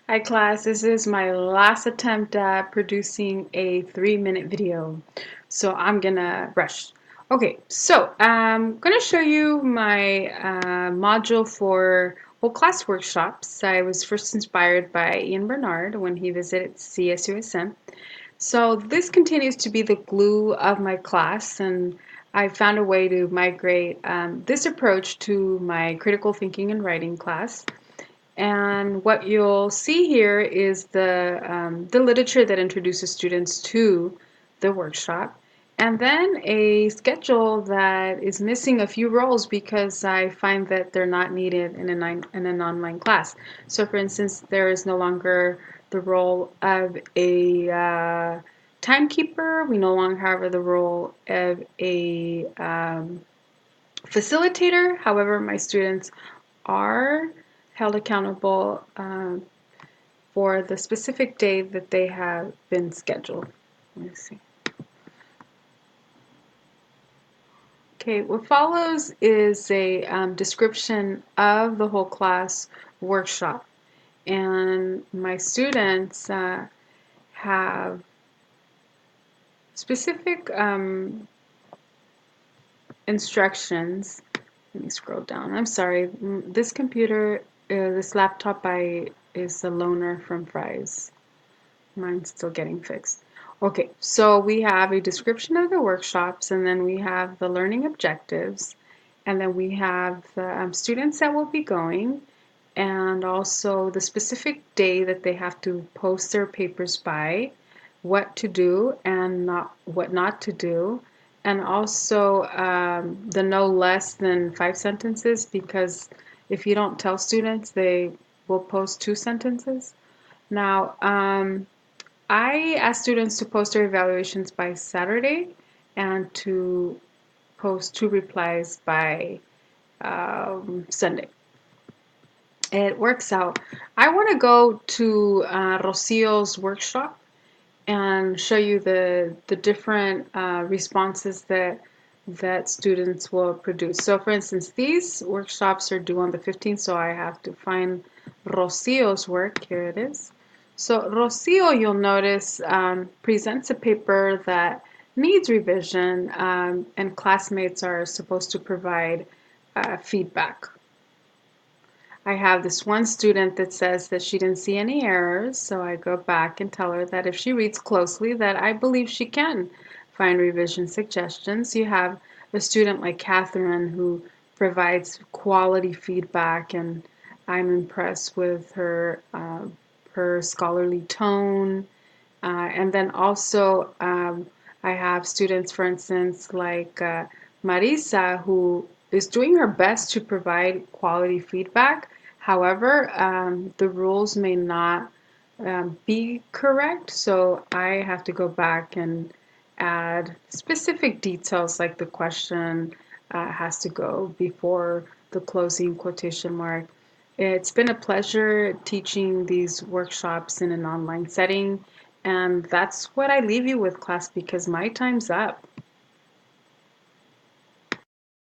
Hi class, this is my last attempt at producing a 3-minute video. So I'm gonna rush. Okay, so I'm gonna show you my module for whole class workshops. I was first inspired by Ian Bernard when he visited CSUSM. So this continues to be the glue of my class, and I found a way to migrate this approach to my critical thinking and writing class. And what you'll see here is the literature that introduces students to the workshop, and then a schedule that is missing a few roles because I find that they're not needed in an online class. So for instance, there is no longer the role of a timekeeper. We no longer have the role of a facilitator. However, my students are held accountable for the specific day that they have been scheduled. Let me see. Okay, what follows is a description of the whole class workshop. And my students have specific instructions. Let me scroll down. I'm sorry. This computer, this laptop is a loaner from Fry's. Mine's still getting fixed. Okay, so we have a description of the workshops, and then we have the learning objectives, and then we have the students that will be going, and also the specific day that they have to post their papers by, what to do and what not to do, and also the no less than 5 sentences, because if you don't tell students, they will post 2 sentences. Now, I ask students to post their evaluations by Saturday and to post 2 replies by Sunday. It works out. I want to go to Rocio's workshop and show you the different responses that students will produce. So for instance, these workshops are due on the 15th, so I have to find Rocio's work. Here it is. So Rocio, you'll notice, presents a paper that needs revision, and classmates are supposed to provide feedback. I have this one student that says that she didn't see any errors, so I go back and tell her that if she reads closely, that I believe she can find revision suggestions. You have a student like Catherine who provides quality feedback, and I'm impressed with her scholarly tone. And then also I have students, for instance, like Marisa, who is doing her best to provide quality feedback. However, the rules may not be correct, so I have to go back and add specific details, like the question has to go before the closing quotation mark. It's been a pleasure teaching these workshops in an online setting, and that's what I leave you with, class, because my time's up.